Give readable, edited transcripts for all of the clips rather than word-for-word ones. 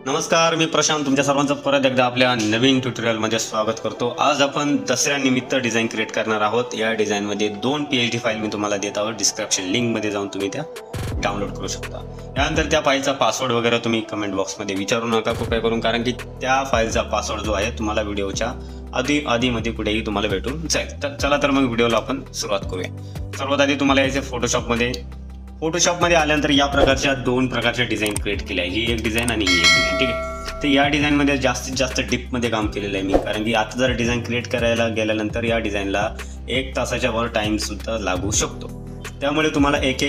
नमस्कार, मी प्रशांत तुमच्या सर्वांचं परत एकदा आपल्या नवीन ट्युटोरियलमध्ये स्वागत करतो। आज आपण दसऱ्यानिमित्त डिझाईन क्रिएट करणार आहोत। या डिझाईनमध्ये 2 PLT फाईल मी तुम्हाला देत आहोत। डिस्क्रिप्शन लिंकमध्ये जाऊन तुम्ही त्या डाउनलोड करू शकता। यानंतर त्या फाईलचा पासवर्ड वगैरे तुम्ही कमेंट बॉक्समध्ये विचारू नका कृपया करून, कारण की त्या फाईलचा पासवर्ड जो आहे तुम्हाला व्हिडिओच्या आधीमध्ये कुठेही तुम्हाला भेटून जाईल। तर चला तर मग व्हिडिओला आपण सुरुवात करूया। सर्वात आधी तुम्हाला यायचे फोटोशॉपमध्ये आल्यानंतर या प्रकारच्या 2 प्रकारच्या डिझाईन क्रिएट केल्या आहे। ही एक डिझाईन आणि ही एक डिझाईन, ठीक आहे। तर या डिझाईनमध्ये जास्तीत जास्त डीपमध्ये काम केलेलं आहे मी, कारण की आता जर डिझाईन क्रिएट करायला गेल्यानंतर या डिझाईनला 1 तासाच्या वर टाईमसुद्धा लागू शकतो। त्यामुळे तुम्हाला एक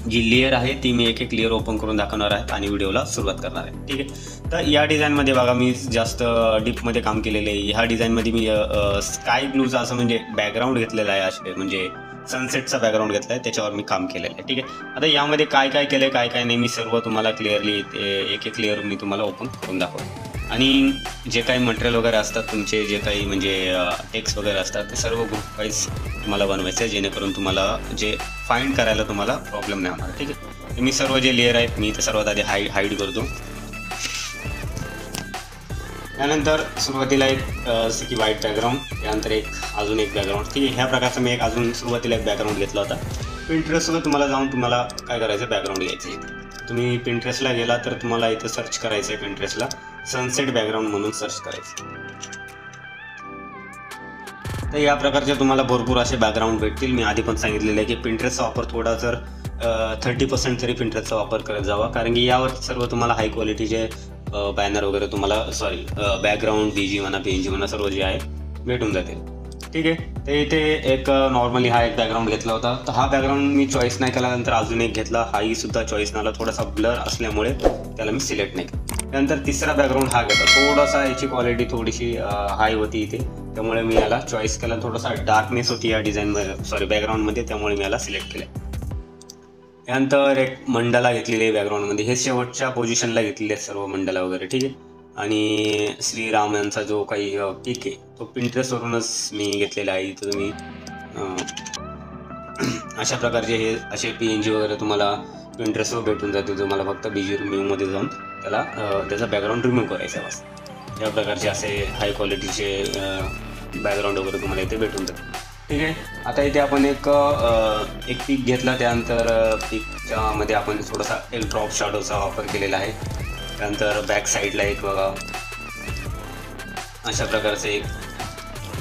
जी लेयर आहे ती मी एक लेयर ओपन करून दाखवणार आहे आणि व्हिडिओला सुरुवात करणार आहे, ठीक आहे। तर या डिझाईनमध्ये बघा मी जास्त डीपमध्ये काम केलेलं आहे। ह्या डिझाईनमध्ये मी स्काय ब्लूचा असं म्हणजे बॅकग्राऊंड घेतलेला आहे, असे म्हणजे सनसेटचा बॅकग्राऊंड घेतला आहे, त्याच्यावर मी काम केलेलं आहे, ठीक आहे। आता यामध्ये काय काय केलं काय काय नाही मी सर्व तुम्हाला क्लिअरली एक लेअर मी तुम्हाला ओपन करून दाखवतो। आणि जे काही मटेरियल वगैरे असतात तुमचे, जे काही म्हणजे टेक्स्ट वगैरे असतात, ते सर्व ग्रुप वाईज तुम्हाला बनवायचं आहे, जेणेकरून तुम्हाला जे फाइंड करायला तुम्हाला प्रॉब्लेम नाही होणार, ठीक आहे। तर मी सर्व जे लेअर आहेत मी ते सर्वात आधी हाईड करतो। त्यानंतर सुरुवातीला एक की व्हाईट बॅकग्राऊंड, त्यानंतर अजून एक बॅकग्राऊंड, ठीक आहे। ह्या प्रकारचा मी अजून सुरुवातीला एक बॅकग्राऊंड घेतला होता। पिंटरेस्टवर तुम्हाला काय करायचं, बॅकग्राऊंड घ्यायचं आहे। तुम्ही पिंटरेस्टला गेला तर तुम्हाला इथं सर्च करायचं आहे, पिंटरेस्टला सनसेट बॅकग्राऊंड म्हणून सर्च करायचं। तर या प्रकारचे तुम्हाला भरपूर असे बॅकग्राऊंड भेटतील। मी आधी पण सांगितलेलं आहे की पिंटरेस्टचा वापर थोडा जर 30% तरी पिंटरेस्टचा वापर करत जावा, कारण की यावर सर्व तुम्हाला हाय क्वालिटीचे बॅनर वगैरे तुम्हाला बॅकग्राऊंड BG म्हणा PNG म्हणा सर्व जे आहे भेटून जातील, ठीक आहे। तर इथे एक नॉर्मली हा एक बॅकग्राऊंड घेतला होता। तर हा बॅकग्राऊंड मी चॉईस नाही केला, नंतर अजून एक घेतला, हाही सुद्धा चॉईस नाही, थोडासा ब्लर असल्यामुळे त्याला मी सिलेक्ट नाही केला। त्यानंतर तिसरा बॅकग्राऊंड हा घेतला, थोडासा याची क्वालिटी थोडीशी हाय होती इथे, त्यामुळे मी याला चॉईस केला। थोडासा डार्कनेस होती या डिझाईनमध्ये बॅकग्राऊंडमध्ये, त्यामुळे मी याला सिलेक्ट केलं। त्यानंतर एक मंडला घेतलेली आहे बॅकग्राऊंडमध्ये, हे शेवटच्या पोझिशनला घेतलेले आहेत सर्व मंडला वगैरे, ठीक आहे। आणि श्रीराम यांचा जो काही पिक आहे तो पिंटरेस्टवरूनच मी घेतलेला आहे। इथं तुम्ही अशा प्रकारचे हे असे PNG वगैरे तुम्हाला पिंटरेस्टवर भेटून जातील। तुम्हाला फक्त BG रिमूव्हमध्ये जाऊन त्याचा बॅकग्राऊंड रिमूव्ह करायचा आहे बस। या प्रकारचे असे हाय क्वालिटीचे बॅकग्राऊंड वगैरे तुम्हाला इथे भेटून जातील, ठीक आहे। आता इथे आपण एक पीक घेतला, त्यानंतर पीकच्यामध्ये आपण थोडासा एक ड्रॉप शॅडोचा वापर केलेला आहे। त्यानंतर बॅक साईडला एक बघा अशा प्रकारचे एक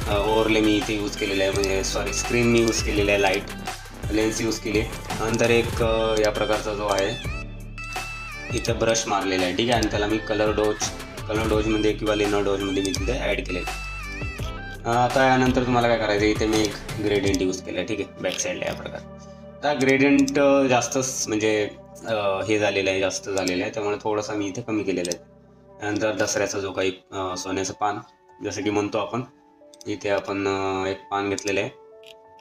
ओव्हरले मी इथे यूज केलेलं आहे, म्हणजे स्क्रीन मी यूज केलेलं आहे, लाईट लेन्स यूज केली आहे। नंतर एक या प्रकारचा जो आहे इथं ब्रश मारलेला आहे, ठीक आहे। आणि त्याला मी कलर डोजमध्ये किंवा लेनर डोजमध्ये मी तिथे ॲड केलेलं आहे। आता यानंतर तुम्हाला काय करायचं, इथे मी एक ग्रेडियंट यूज केलं आहे, ठीक आहे, बॅक साईडला या प्रकार। आता ग्रेडियंट जास्तच म्हणजे हे झालेलं आहे, जास्त झालेलं आहे, त्यामुळे थोडंसं मी इथे कमी केलेलं आहे। त्यानंतर दसऱ्याचा जो काही सोन्याचं पान जसं की म्हणतो आपण, इथे आपण एक पान घेतलेलं आहे।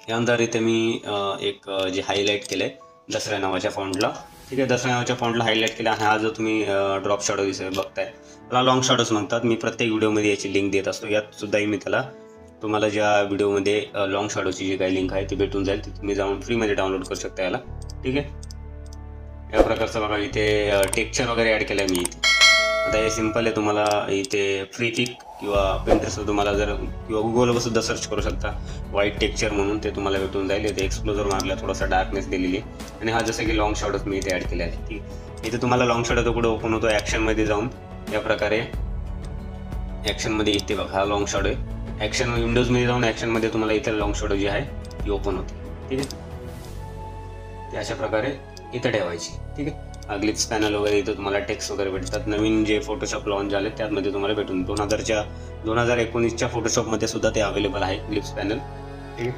त्यानंतर इथे मी एक जे हायलाईट केलं आहे दसऱ्या नावाच्या फॉन्टला, ठीक आहे। दसऱ्या नावाच्या फॉन्टला हायलाईट केला। हा जो तुम्ही ड्रॉप शॅडो बघताय त्याला लॉंग शॅडोज म्हणतात। मी प्रत्येक व्हिडिओमध्ये याची लिंक देत असतो, यात सुद्धाही मी तुम्हाला ज्या व्हिडिओमध्ये लॉंग शॅडोची जी काही लिंक आहे ती भेटून जाईल, ती तुम्ही जाऊन फ्रीमध्ये डाउनलोड करू शकता याला, ठीक आहे। या प्रकारचं बघा इथे टेक्स्चर वगैरे ॲड केलं आहे मी इथे। आता हे सिम्पल आहे, तुम्हाला इथे फ्री पिक किंवा पिंटरेस्टवर तुम्हाला किंवा गुगलवर सुद्धा सर्च करू शकता, व्हाईट टेक्स्चर म्हणून ते तुम्हाला भेटून जाईल। इथे एक्सप्लोजर मारला, थोडासा डार्कनेस दिलेली आहे। आणि हा जसं की लॉंग शॅडोज मी इथे ॲड केले आहे, ठीक आहे। इथे तुम्हाला लॉंग शॅडो तो कुठे ओपन होतो, ॲक्शनमध्ये जाऊन या प्रकारे ॲक्शनमध्ये इथे बघा हा लॉंग शॅडो आहे। ॲक्शन विंडोजमध्ये जाऊन ॲक्शनमध्ये तुम्हाला इथे लॉंग शॅडो जी आहे ती ओपन होते, ठीक आहे। ते अशा प्रकारे इथं ठेवायची, ठीक आहे। ग्लिप्स पॅनल वगैरे इथं तुम्हाला टेक्स्ट वगैरे भेटतात। नवीन जे फोटोशॉप लॉन्च झाले त्यामध्ये तुम्हाला भेटून 2019च्या फोटोशॉपमध्ये सुद्धा ते अवेलेबल आहे ग्लिप्स पॅनल, ठीक आहे।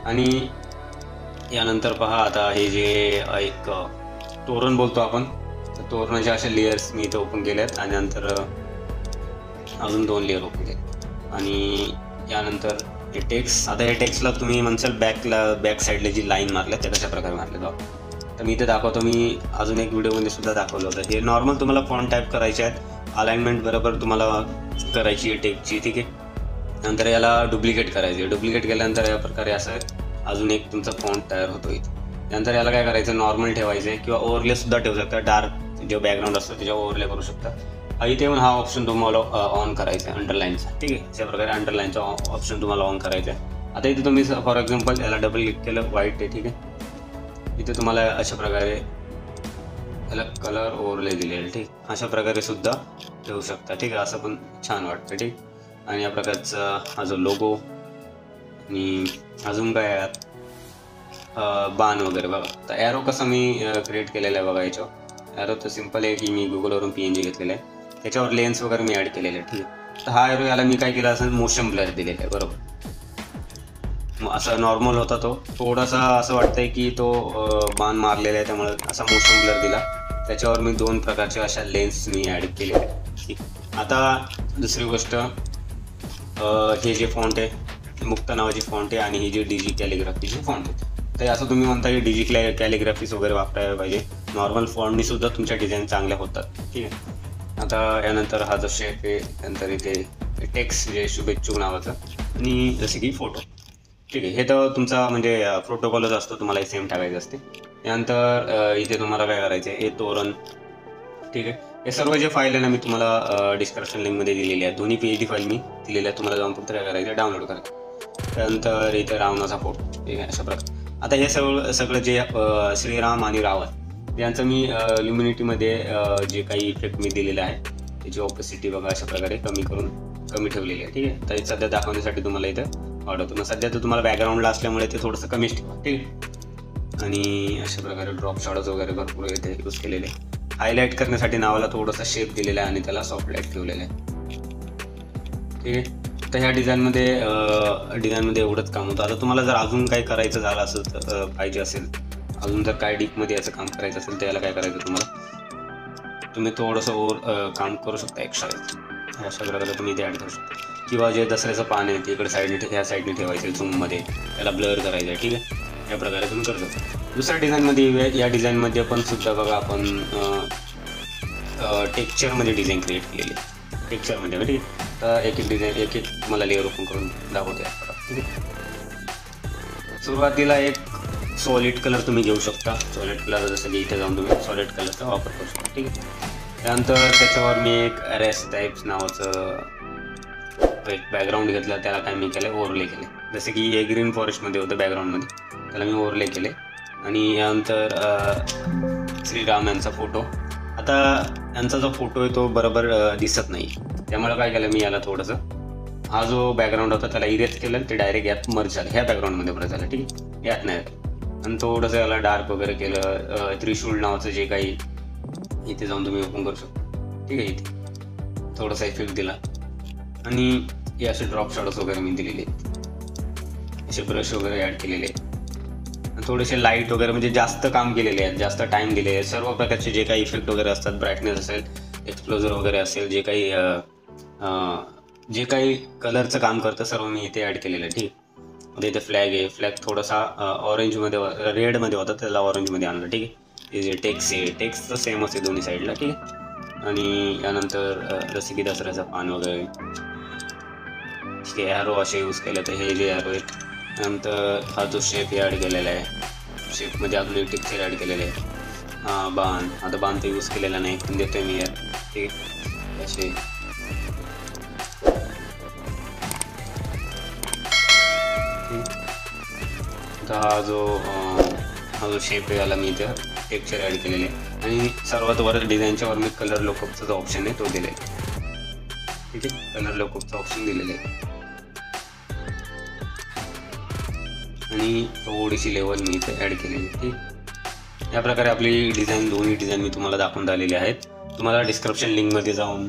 आणि यानंतर पहा आता हे जे एक तोरण बोलतो आपण, तर तोरणाचे असे लेयर्स मी इथं ओपन केले आहेत। आणि नंतर अजून 2 लेअर ओपन केले। आणि यानंतर हे टेक्स्ट, आता हे टेक्स्टला तुम्ही म्हणसाल बॅक साईडला जी लाईन मारल्या त्या कशा प्रकारे मारल्या जाऊ, तर मी इथे दाखवतो। मी अजून एक व्हिडिओमध्ये सुद्धा दाखवलं होतं। हे नॉर्मल तुम्हाला फॉन्ट टाईप करायचे आहेत, अलाइनमेंट बरोबर तुम्हाला करायची आहे टेक्स्टची, ठीक आहे। नंतर याला डुप्लिकेट करायचे, डुप्लिकेट केल्यानंतर या प्रकारे असं अजून एक तुमचा फॉन्ट तयार होतो इथे। त्यानंतर याला काय करायचं, नॉर्मल ठेवायचं किंवा ओव्हरले सुद्धा ठेवू शकता, डार्क जो बॅकग्राऊंड असतो त्याच्यावर ओव्हरले करू शकता। इथे येऊन हा ऑप्शन तुम्हाला ऑन करायचा आहे अंडरलाईनचा, ठीक आहे. अशा प्रकारे अंडरलाईनचा ऑप्शन तुम्हाला ऑन करायचा आहे. आता इथे तुम्ही फॉर एक्झाम्पल याला डबल क्लिक केलं, व्हाईट आहे, ठीक आहे. इथे तुम्हाला अशा प्रकारे याला कलर ओव्हरले दिलेले, ठीक. अशा प्रकारे सुद्धा ठेवू शकता, ठीक आहे. असं पण छान वाटतं, ठीक. आणि या प्रकारचा हा जो लोगो आणि अजून काय बाण वगैरे बघा. तर ॲरो कसं मी क्रिएट केलेलं आहे बघा. याच्यावर ॲरो तर सिम्पल आहे की मी गुगलवरून PNG घेतलेलं आहे, त्याच्यावर लेन्स वगैरे मी ॲड केलेले आहे, ठीक आहे. तर हा ॲरो याला मी काय केलं असं मोशन ब्लर दिलेलं आहे, बरोबर. मग असा नॉर्मल होता तो, थोडासा असं वाटतंय की तो बाण मारलेला आहे, त्यामुळे असा मोशन ब्लर दिला. त्याच्यावर मी 2 प्रकारच्या अशा लेन्स मी ॲड केलेले आहे, ठीक. आता दुसरी गोष्ट, हे जे फॉन्ट आहे मुक्त नावाची फॉन्ट आहे आणि ही जी DG कॅलिग्राफीची फॉन्ट आहे. तर असं तुम्ही म्हणता की DG कॅलिग्राफीज वगैरे वापरायला पाहिजे. नॉर्मल फॉन्टनी सुद्धा तुमच्या डिझाईन चांगल्या होतात, ठीक आहे. आता यानंतर हा जो शेप आहे, नंतर इथे टेक्स्ट जे शुभेच्छुक नावाचं आणि जसे की फोटो, ठीक आहे. हे तर तुमचा म्हणजे प्रोटोकॉलच असतो, तुम्हाला हे सेम टाकायचं असते. त्यानंतर इथे तुम्हाला काय करायचं आहे, हे तोरण, ठीक आहे. हे सर्व जे फाईल आहे ना मी तुम्हाला डिस्क्रिप्शन लिंकमध्ये दिलेली आहे. दोन्ही PNG फाईल मी दिलेल्या आहे. तुम्हाला जाऊन फक्त काय करायचं, डाउनलोड करायचं. त्यानंतर इथे रावणाचा फोटो, ठीक आहे. अशा प्रकारे आता हे सगळं जे श्रीराम आणि रावण यांचं मी ल्युमिनिटीमध्ये जे काही इफेक्ट मी दिलेले आहे त्याची ऑपोसिटी बघा अशा प्रकारे कमी ठेवलेली आहे, ठीक आहे. तर सध्या दाखवण्यासाठी तुम्हाला इथं आवडतं. मग सध्या तर तुम्हाला बॅकग्राऊंडला असल्यामुळे ते थोडंसं कमीच ठेवा, ठीक आहे. आणि अशा प्रकारे ड्रॉप शॅडोज वगैरे भरपूर इथे यूज केलेले आहे. हायलाईट करण्यासाठी नावाला थोडासा शेप दिलेला आहे आणि त्याला सॉफ्ट लाईट ठेवलेलं आहे, ठीक आहे. तर ह्या डिझाईनमध्ये एवढंच काम होतं. आता तुम्हाला जर अजून काही करायचं झालं असेल तर पाहिजे असेल, अजून जर काय डीपमध्ये याचं काम करायचं असेल तर याला काय करायचं, तुम्ही थोडंसं काम करू शकता एक्स्ट्रा. अशा प्रकारे तुम्ही इथे ॲड करू शकता. किंवा जे दसऱ्याचं पान आहे ते इकडे ह्या साईडने ठेवायचं आहे झूममध्ये, त्याला ब्लर करायचं आहे, ठीक आहे. या प्रकारे तुम्ही करू शकता. दुसऱ्या डिझाईनमध्ये, या डिझाईनमध्ये पण सुद्धा बघा आपण टेक्स्चरमध्ये डिझाईन क्रिएट केलेली आहे, टेक्स्चरमध्ये, ठीक आहे. तर एक तुम्हाला लेअर ओपन करून दाखवते, ठीक आहे. सुरुवातीला एक सॉलिड कलर तुम्ही घेऊ शकता. सॉलिड कलर जसं की इथे जाऊन तुम्ही सॉलिड कलरचा वापर करू शकता, ठीक आहे. त्यानंतर त्याच्यावर मी एक रेस टाईप्स नावाचं एक बॅकग्राऊंड घेतलं, त्याला काय मी केलं, ओव्हरले केले. जसे की हे ग्रीन फॉरेस्टमध्ये होतं बॅकग्राऊंडमध्ये, त्याला मी ओव्हरले केले. आणि यानंतर श्रीराम यांचा फोटो. आता यांचा जो फोटो आहे तो बरोबर दिसत नाही, त्यामुळे काय केलं मी, याला थोडंसं हा जो बॅकग्राऊंड होता त्याला इरेज केलं, ते डायरेक्ट यात मर्ज झालं, ह्या बॅकग्राऊंडमध्ये मर्ज झालं, ठीक आहे. यात नाही. आणि थोडंसं याला डार्क वगैरे केलं. त्रिशूल नावाचं जे काही इथे जाऊन तुम्ही ओपन करू शकता, ठीक आहे. इथे थोडासा इफेक्ट दिला आणि हे असे ड्रॉप शॅडोज वगैरे मी दिलेले आहेत, असे ब्रश वगैरे ॲड केलेले आहेत. थोडेसे लाईट वगैरे म्हणजे जास्त काम केलेले आहेत, जास्त टाईम दिले आहे. सर्व प्रकारचे जे काही इफेक्ट वगैरे असतात, ब्राईटनेस असेल, एक्सप्लोजर वगैरे असेल, जे काही कलरचं काम करतं सर्व मी इथे ॲड केलेलं आहे, ठीक. आता इथे फ्लॅग आहे. फ्लॅग थोडासा ऑरेंजमध्ये, रेडमध्ये होता, त्याला ऑरेंजमध्ये आणलं, ठीक आहे. हे जे टेक्स्ट आहे, टेक्स्टचं सेम असते दोन्ही साईडला, ठीक आहे. आणि यानंतर जसे की दसऱ्याचं पान वगैरे, ठीक आहे. ॲरो असे यूज केले, तर हे जे ॲरो आहेत. नंतर हा जो शेप ॲड केलेला आहे, शेपमध्ये अजून एक टेक्स्चर ॲड केलेलं आहे. बाण, आता बाण तर यूज केलेला नाही, पण देतोय मी यार, ठीक आहे. असे हा जो शेप आहे याला मी इथं टेक्स्चर ॲड केलेले आहे. आणि सर्वात वर डिझाईनच्या वर मी कलर लोकअपचा जो ऑप्शन आहे तो दिलेला आहे, ठीक आहे. कलर लोकअपचा ऑप्शन दिलेला आहे आणि थोडीशी लेवल मी इथे ॲड केलेली आहे, ठीक. या प्रकारे आपली दोन्ही डिझाईन मी तुम्हाला दाखवून आलेली आहेत. तुम्हाला डिस्क्रिप्शन लिंकमध्ये जाऊन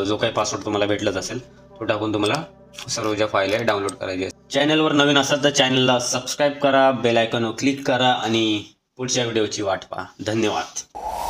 जो काही पासवर्ड तुम्हाला भेटलाच असेल तो टाकून तुम्हाला सर्व ज्या फाईल आहे डाउनलोड करायची. चॅनलवर नवीन असाल तर चॅनलला सबस्क्राईब करा, बेल आयकॉनवर क्लिक करा आणि पुढच्या व्हिडिओची वाट पहा. धन्यवाद.